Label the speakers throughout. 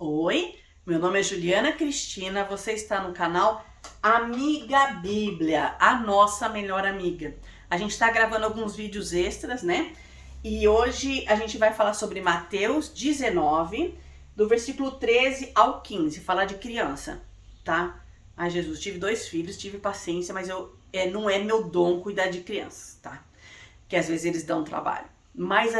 Speaker 1: Oi, meu nome é Juliana Cristina, você está no canal Amiga Bíblia, a nossa melhor amiga. A gente está gravando alguns vídeos extras, né? E hoje a gente vai falar sobre Mateus 19, do versículo 13 ao 15, falar de criança, tá? Ai, Jesus, tive 2 filhos, tive paciência, mas não é meu dom cuidar de crianças, tá? Que às vezes eles dão trabalho. Mas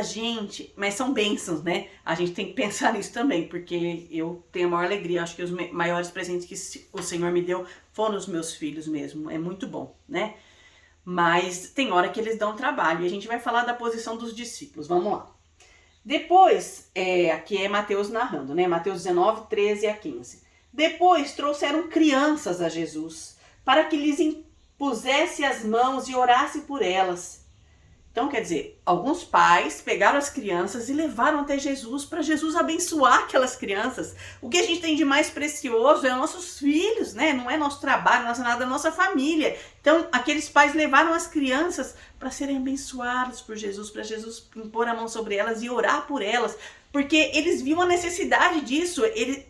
Speaker 1: são bênçãos, né? A gente tem que pensar nisso também, porque eu tenho a maior alegria. Acho que os maiores presentes que o Senhor me deu foram os meus filhos mesmo. É muito bom, né? Mas tem hora que eles dão trabalho e a gente vai falar da posição dos discípulos. Vamos lá. Depois, aqui é Mateus narrando, né? Mateus 19, 13 a 15. Depois trouxeram crianças a Jesus para que lhes impusesse as mãos e orasse por elas. Então, quer dizer, alguns pais pegaram as crianças e levaram até Jesus para Jesus abençoar aquelas crianças. O que a gente tem de mais precioso é os nossos filhos, né? Não é nosso trabalho, não é nada da nossa família. Então, aqueles pais levaram as crianças para serem abençoadas por Jesus, para Jesus impor a mão sobre elas e orar por elas, porque eles viam a necessidade disso.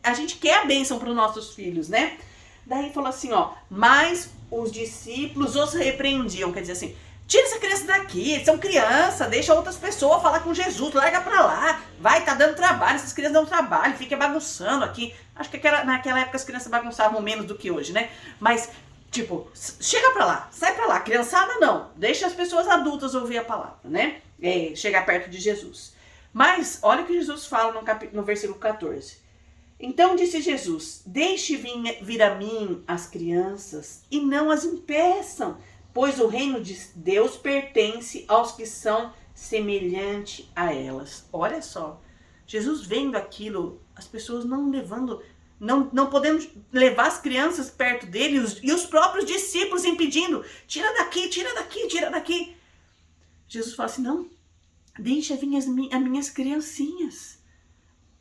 Speaker 1: A gente quer a bênção para os nossos filhos, né? Daí falou assim, ó, mas os discípulos os repreendiam, quer dizer assim, tira essa criança daqui, eles são criança, deixa outras pessoas falar com Jesus, larga pra lá, vai, tá dando trabalho, essas crianças dão trabalho, fica bagunçando aqui. Acho que naquela época as crianças bagunçavam menos do que hoje, né? Mas, tipo, chega pra lá, sai pra lá, criançada não, deixa as pessoas adultas ouvir a palavra, né? Chegar perto de Jesus. Mas, olha o que Jesus fala no versículo 14. Então disse Jesus, deixe vir a mim as crianças e não as impeçam, pois o reino de Deus pertence aos que são semelhantes a elas. Olha só, Jesus vendo aquilo, as pessoas não levando, não podendo levar as crianças perto dele e os próprios discípulos impedindo, tira daqui, tira daqui, tira daqui. Jesus fala assim, não, deixa vir as minhas criancinhas.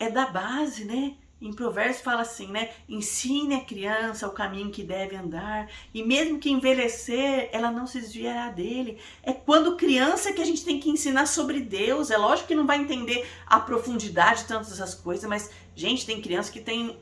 Speaker 1: É da base, né? Em Provérbios fala assim, né? Ensine a criança o caminho que deve andar, e mesmo que envelhecer, ela não se desviará dele. É quando criança que a gente tem que ensinar sobre Deus. É lógico que não vai entender a profundidade de tantas essas coisas, mas, gente, tem criança que tem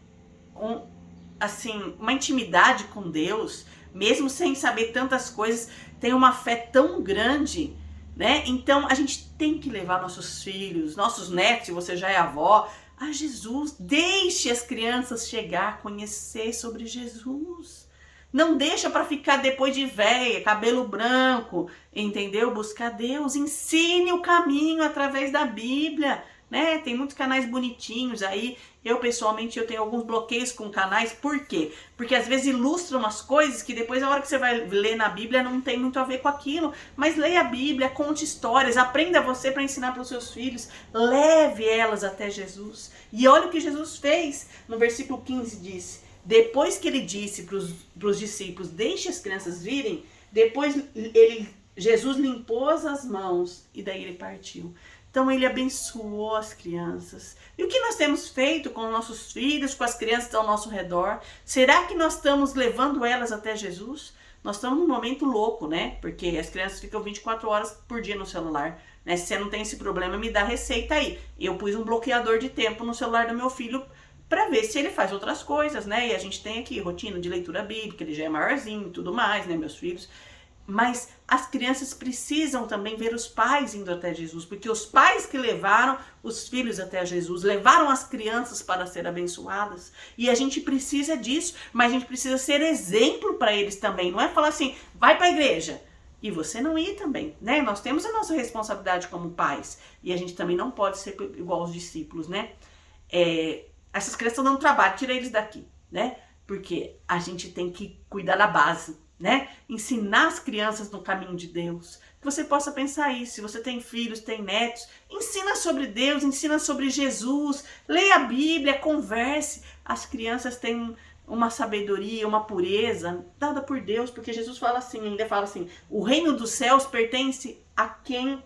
Speaker 1: uma intimidade com Deus, mesmo sem saber tantas coisas, tem uma fé tão grande, né? Então, a gente tem que levar nossos filhos, nossos netos, se você já é avó, a Jesus. Deixe as crianças chegar, conhecer sobre Jesus. Não deixa para ficar depois de velha, cabelo branco, entendeu? Buscar Deus. Ensine o caminho através da Bíblia, né? Tem muitos canais bonitinhos aí. Eu, pessoalmente, eu tenho alguns bloqueios com canais. Por quê? Porque às vezes ilustram umas coisas que depois, a hora que você vai ler na Bíblia, não tem muito a ver com aquilo. Mas leia a Bíblia, conte histórias, aprenda você para ensinar para os seus filhos. Leve elas até Jesus. E olha o que Jesus fez. No versículo 15 diz, depois que ele disse para os discípulos, deixe as crianças virem, depois Jesus limpou as mãos e daí ele partiu. Então ele abençoou as crianças. E o que nós temos feito com os nossos filhos, com as crianças que estão ao nosso redor? Será que nós estamos levando elas até Jesus? Nós estamos num momento louco, né? Porque as crianças ficam 24 horas por dia no celular. Né? Se você não tem esse problema, me dá receita aí. Eu pus um bloqueador de tempo no celular do meu filho para ver se ele faz outras coisas, né? E a gente tem aqui rotina de leitura bíblica, ele já é maiorzinho e tudo mais, né, meus filhos? Mas as crianças precisam também ver os pais indo até Jesus, porque os pais que levaram os filhos até Jesus, levaram as crianças para ser abençoadas, e a gente precisa disso, mas a gente precisa ser exemplo para eles também, não é falar assim, vai para a igreja, e você não ir também, né? Nós temos a nossa responsabilidade como pais, e a gente também não pode ser igual aos discípulos, né? Essas crianças estão dando trabalho, tira eles daqui, né? Porque a gente tem que cuidar da base, né? Ensinar as crianças no caminho de Deus. Que você possa pensar isso. Se você tem filhos, tem netos, ensina sobre Deus, ensina sobre Jesus, leia a Bíblia, converse. As crianças têm uma sabedoria, uma pureza dada por Deus, porque Jesus fala assim, ainda fala assim, o reino dos céus pertence a quem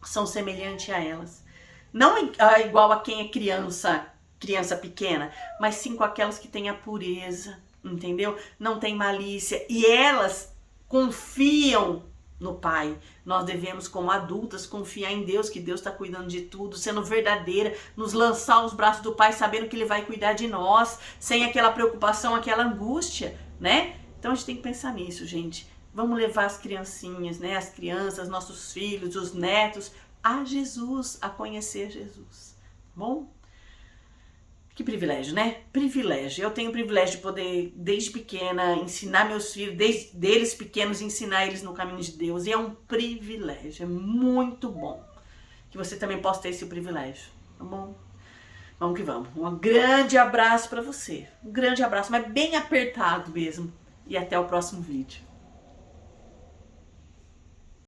Speaker 1: são semelhantes a elas. Não igual a quem é criança pequena, mas sim com aquelas que têm a pureza, entendeu? Não tem malícia. E elas confiam no Pai. Nós devemos, como adultas, confiar em Deus, que Deus está cuidando de tudo, sendo verdadeira, nos lançar aos braços do Pai, sabendo que Ele vai cuidar de nós, sem aquela preocupação, aquela angústia, né? Então a gente tem que pensar nisso, gente. Vamos levar as criancinhas, né? As crianças, nossos filhos, os netos, a Jesus, a conhecer Jesus. Bom? Que privilégio, né? Privilégio. Eu tenho o privilégio de poder, desde pequena, ensinar meus filhos, desde eles pequenos, ensinar eles no caminho de Deus. E é um privilégio, é muito bom que você também possa ter esse privilégio, tá bom? Vamos que vamos. Um grande abraço para você. Um grande abraço, mas bem apertado mesmo. E até o próximo vídeo.